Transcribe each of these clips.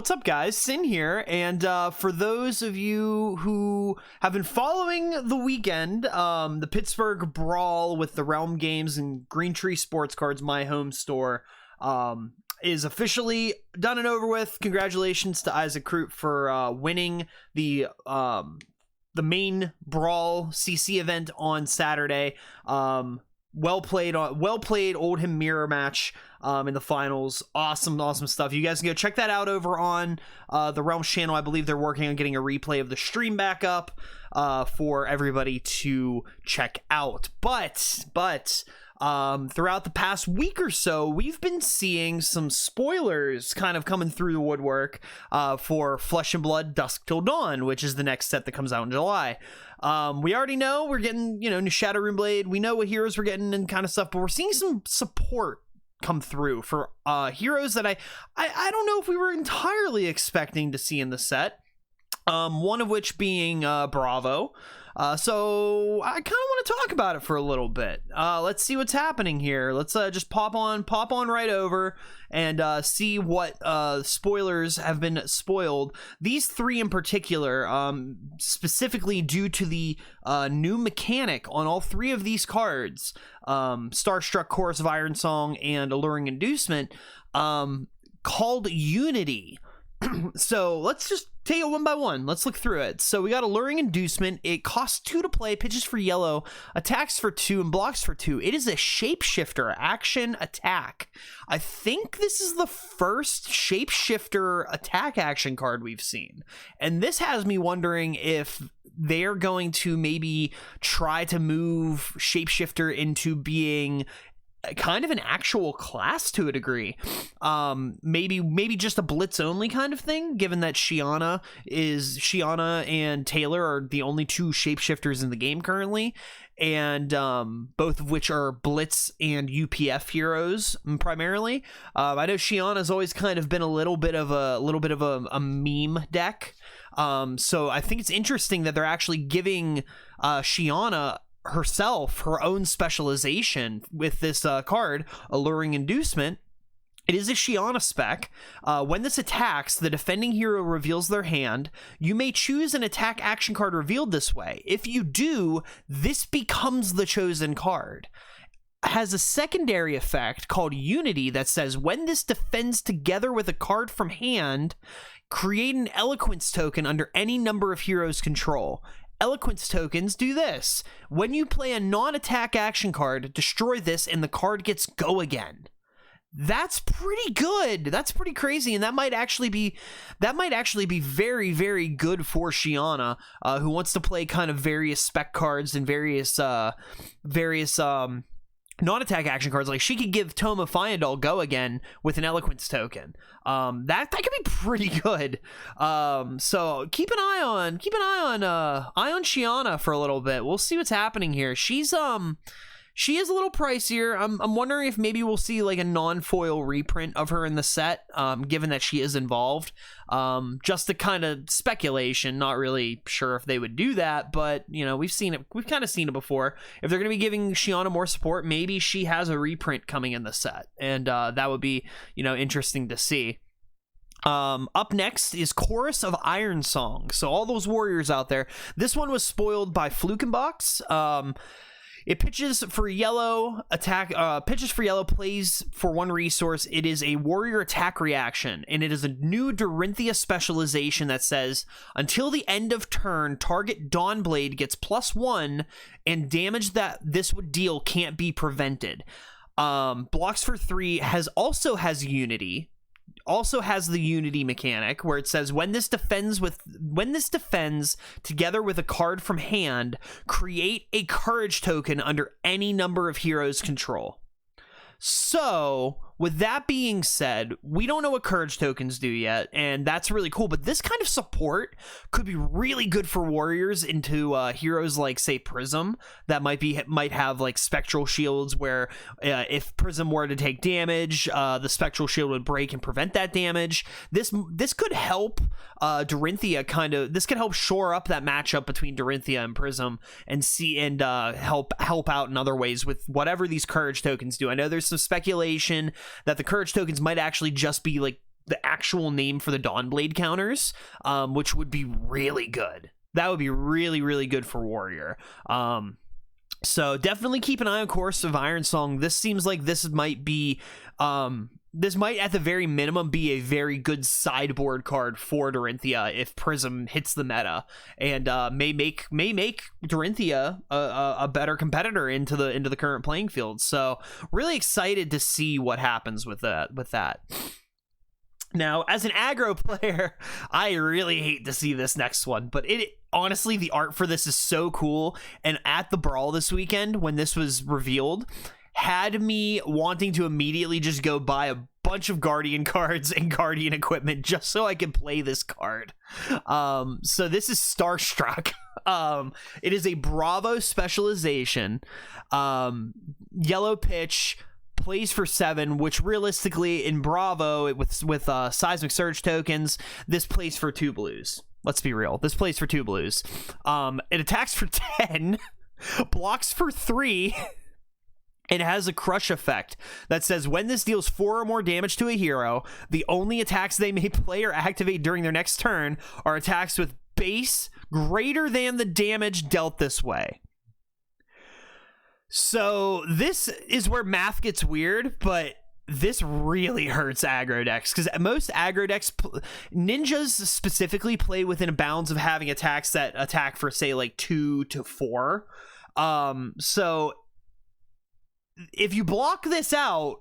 What's up, guys? Sin here, and for those of you who have been following the weekend, the Pittsburgh Brawl with the Realm Games and Green Tree Sports Cards, my home store, is officially done and over with. Congratulations to Isaac Kroot for winning the main Brawl CC event on Saturday. Well played, Oldham mirror match in the finals. Awesome stuff. You guys can go check that out over on the Realms channel. I believe they're working on getting a replay of the stream back up for everybody to check out. But throughout the past week or so, we've been seeing some spoilers kind of coming through the woodwork for Flesh and Blood Dusk Till Dawn, which is the next set that comes out in July. We already know we're getting, new Shadow Runeblade. We know what heroes we're getting and kind of stuff, but we're seeing some support come through for heroes that I don't know if we were entirely expecting to see in the set. One of which being Bravo. So I kind of want to talk about it for a little bit. Let's see what's happening here. Let's just pop on right over and see what spoilers have been spoiled. These three in particular, specifically due to the new mechanic on all three of these cards, Starstruck, Chorus of Iron Song, and Alluring Inducement, called Unity. So let's just take it one by one. Let's look through it. So we got Alluring Inducement. It costs 2 to play, pitches for yellow, attacks for 2, and blocks for 2. It is a shapeshifter action attack. I think this is the first shapeshifter attack action card we've seen. And this has me wondering if they're going to maybe try to move shapeshifter into being kind of an actual class to a degree. Maybe just a blitz only kind of thing, given that Shiana and Taylor are the only two shapeshifters in the game currently, and both of which are blitz and UPF heroes primarily. I know Shiana's always kind of been a little bit of a meme deck. So I think it's interesting that they're actually giving Shiana herself her own specialization with this card, Alluring Inducement. It is a Shiana spec. When this attacks, the defending hero reveals their hand. You may choose an attack action card revealed this way. If you do, this becomes the chosen card. Has a secondary effect called Unity that says when this defends together with a card from hand, create an Eloquence token under any number of heroes' control. Eloquence tokens do this. When you play a non-attack action card, destroy this and the card gets go again. That's pretty good. That's pretty crazy, and that might actually be very, very good for Shiana, who wants to play kind of various spec cards and various non-attack action cards. Like, she could give Tome of Fyendal go again with an Eloquence token. That could be pretty good. So keep an eye on Shiana for a little bit. We'll see what's happening here. She is a little pricier. I'm wondering if maybe we'll see like a non-foil reprint of her in the set, given that she is involved. Just a kind of speculation, not really sure if they would do that, but we've kind of seen it before. If they're going to be giving Shiana more support, maybe she has a reprint coming in the set, and that would be interesting to see. Up next is Chorus of Iron Song. So all those warriors out there, this one was spoiled by Flukenbox. It pitches for yellow, plays for 1 resource. It is a warrior attack reaction, and it is a new Dorinthia specialization that says, until the end of turn, target Dawnblade gets +1, and damage that this would deal can't be prevented. Blocks for 3, also has Unity. Also has the Unity mechanic where it says when this defends together with a card from hand, create a courage token under any number of heroes' control. So with that being said, we don't know what courage tokens do yet, and that's really cool, but this kind of support could be really good for warriors into heroes like, say, Prism, that might have like spectral shields where if Prism were to take damage, the spectral shield would break and prevent that damage. This could help Dorinthia this could help shore up that matchup between Dorinthia and Prism and help out in other ways with whatever these courage tokens do. I know there's some speculation that the courage tokens might actually just be like the actual name for the Dawnblade counters, which would be really good. That would be really, really good for Warrior. So definitely keep an eye on Chorus of Ironsong. This seems like this might be, this might at the very minimum be a very good sideboard card for Dorinthia if Prism hits the meta, and may make Dorinthia a better competitor into the current playing field. So really excited to see what happens with that. Now, as an aggro player, I really hate to see this next one, but honestly, the art for this is so cool, and at the Brawl this weekend, when this was revealed, had me wanting to immediately just go buy a bunch of Guardian cards and Guardian equipment just so I could play this card. So this is Starstruck. It is a Bravo specialization, yellow pitch, plays for 7, which realistically in Bravo with Seismic Surge tokens, this plays for 2 blues. Let's be real, this plays for 2 blues. It attacks for 10, blocks for 3, and has a crush effect that says when this deals 4 or more damage to a hero, the only attacks they may play or activate during their next turn are attacks with base greater than the damage dealt this way. So this is where math gets weird, but this really hurts aggro decks, because most aggro decks, ninjas specifically, play within bounds of having attacks that attack for, say, like 2 to 4. So if you block this out,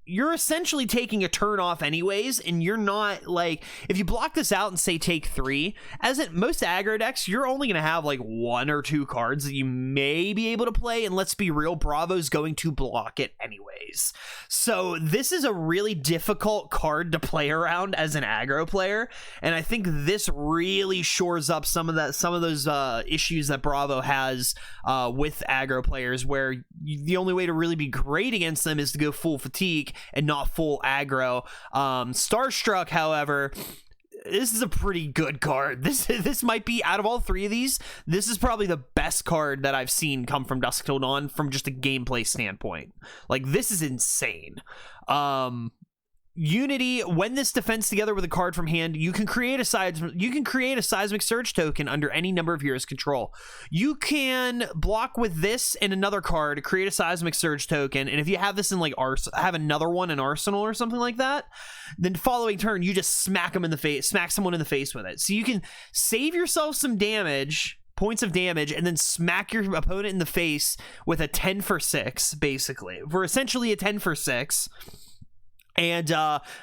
you're essentially taking a turn off anyways, and you're not, like, if you block this out and say take 3, as in most aggro decks, you're only going to have like 1 or 2 cards that you may be able to play, and let's be real, Bravo's going to block it anyways. So this is a really difficult card to play around as an aggro player, and I think this really shores up some of those issues that Bravo has with aggro players, where the only way to really be great against them is to go full fatigue and not full aggro. Starstruck, however, this is a pretty good card. This might be, out of all 3 of these, this is probably the best card that I've seen come from Dusk Till Dawn from just a gameplay standpoint. Like, this is insane. Unity, when this defends together with a card from hand, you can create a Seismic Surge token under any number of heroes' control. You can block with this and another card, create a Seismic Surge token, and if you have this in, like, have another one in Arsenal or something like that, then following turn you just smack someone in the face with it. So you can save yourself some damage, points of damage, and then smack your opponent in the face with a 10 for 6, basically, for essentially a 10 for 6. And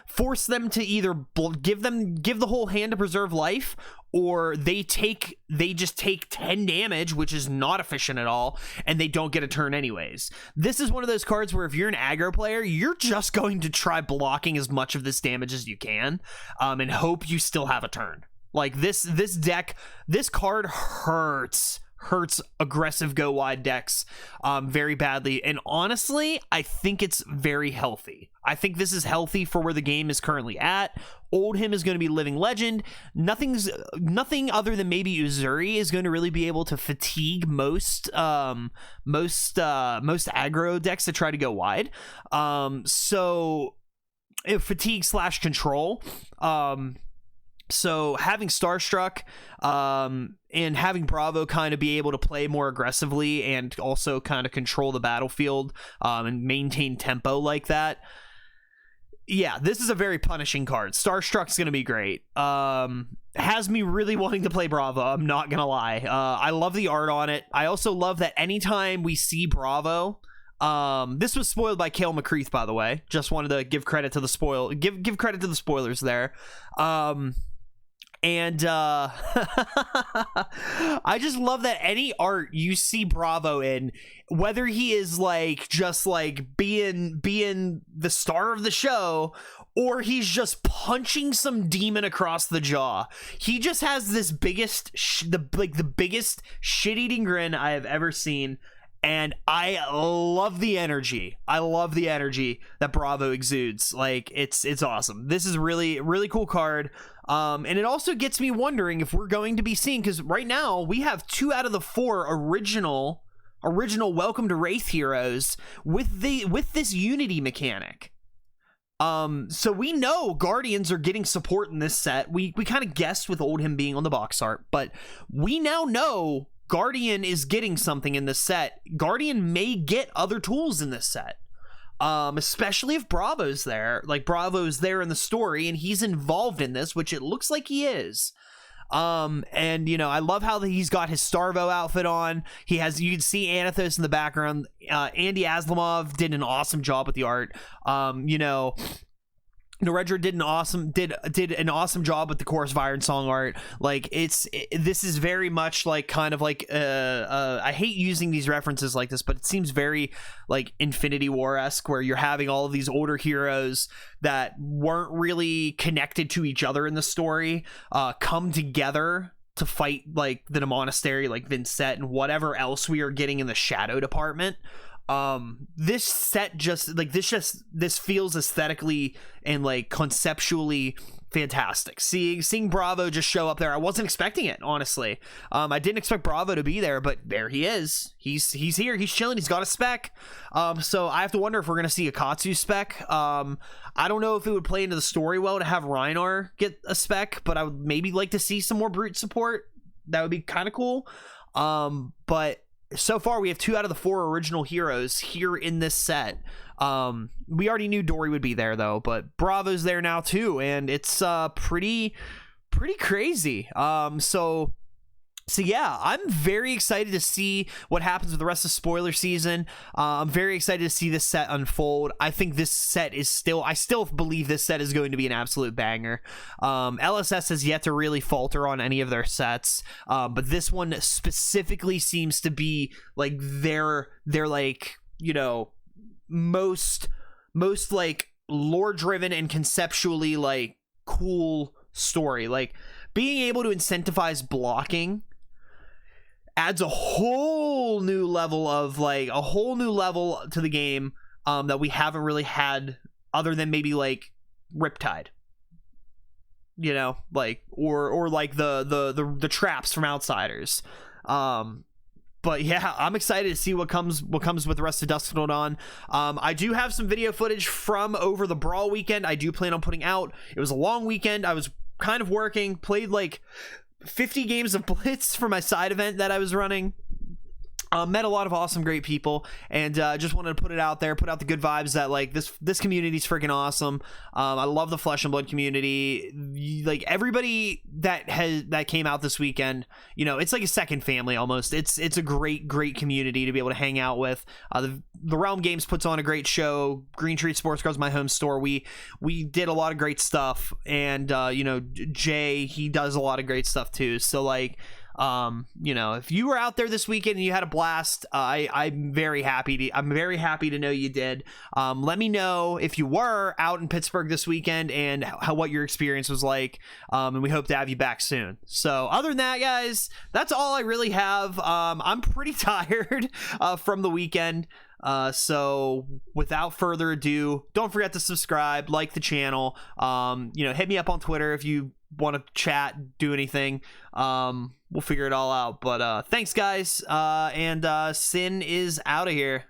force them to either give the whole hand to preserve life, or they just take 10 damage, which is not efficient at all, and they don't get a turn anyways. This is one of those cards where if you're an aggro player, you're just going to try blocking as much of this damage as you can, and hope you still have a turn. Like, this deck, this card hurts aggressive go wide decks very badly, and honestly I think it's very healthy. I think this is healthy for where the game is currently at. Oldhim is going to be living legend. Nothing other than maybe Uzuri is going to really be able to fatigue most aggro decks that try to go wide. So fatigue / control. So having Starstruck and having Bravo kind of be able to play more aggressively and also kind of control the battlefield and maintain tempo like that. Yeah, this is a very punishing card. Starstruck's going to be great. Has me really wanting to play Bravo, I'm not going to lie. I love the art on it. I also love that anytime we see Bravo, this was spoiled by Kale McCreath, by the way. Just wanted to give credit to the give credit to the spoilers there. And I just love that any art you see Bravo in, whether he is like just like being the star of the show, or he's just punching some demon across the jaw, he just has this biggest shit-eating grin I have ever seen. And I love the energy. I love the energy that Bravo exudes. Like, it's awesome. This is really, really cool card. And it also gets me wondering if we're going to be seeing, because right now we have 2 out of the 4 original Welcome to Wraith heroes with this Unity mechanic. So we know Guardians are getting support in this set. We kind of guessed with him being on the box art, but we now know Guardian is getting something in this set. Guardian may get other tools in this set. Especially if Bravo's there. Like, Bravo's there in the story and he's involved in this, which it looks like he is. And you know, I love how he's got his Starvo outfit on. You can see Anathos in the background. Andy Aslamov did an awesome job with the art. You know, Noredra did an awesome job with the Chorus Viren song art. Like, this is very much like kind of like I hate using these references like this, but it seems very like Infinity War-esque, where you're having all of these older heroes that weren't really connected to each other in the story come together to fight like the monastery, like Vincent and whatever else we are getting in the shadow department. This set this feels aesthetically and like conceptually fantastic. Seeing Bravo just show up there, I wasn't expecting it, honestly. I didn't expect Bravo to be there, but there he is. He's here, he's chilling, he's got a spec. So I have to wonder if we're gonna see a Katsu spec. I don't know if it would play into the story well to have Reinar get a spec, but I would maybe like to see some more brute support. That would be kind of cool. But so far we have 2 out of the 4 original heroes here in this set. We already knew Dory would be there though, but Bravo's there now too, and it's pretty crazy. So yeah, I'm very excited to see what happens with the rest of spoiler season. I'm very excited to see this set unfold. I think this set is I still believe this set is going to be an absolute banger. LSS has yet to really falter on any of their sets, but this one specifically seems to be like their like, you know, most like lore driven and conceptually like cool story. Like, being able to incentivize blocking adds a whole new level to the game that we haven't really had, other than maybe like Riptide, you know, like or like the traps from Outsiders. But yeah, I'm excited to see what comes with the rest of Dusk Till Dawn. I do have some video footage from over the Brawl weekend. I do plan on putting out. It was a long weekend. I was kind of working, played like 50 games of Blitz for my side event that I was running. Met a lot of awesome, great people, and just wanted to put it out there, put out the good vibes that like this community's freaking awesome. I love the Flesh and Blood community. Like, everybody that came out this weekend, you know, it's like a second family almost. It's a great community to be able to hang out with. The Realm Games puts on a great show. Green Tree Sports Cards, my home store. We did a lot of great stuff, and you know, Jay, he does a lot of great stuff too. So like, you know, if you were out there this weekend and you had a blast, I'm very happy to know you did. Let me know if you were out in Pittsburgh this weekend and what your experience was like. And we hope to have you back soon. So other than that, guys, that's all I really have. I'm pretty tired from the weekend. So without further ado, don't forget to subscribe, like the channel, you know, hit me up on Twitter if you want to chat, do anything. We'll figure it all out. But thanks, guys, and Sin is out of here.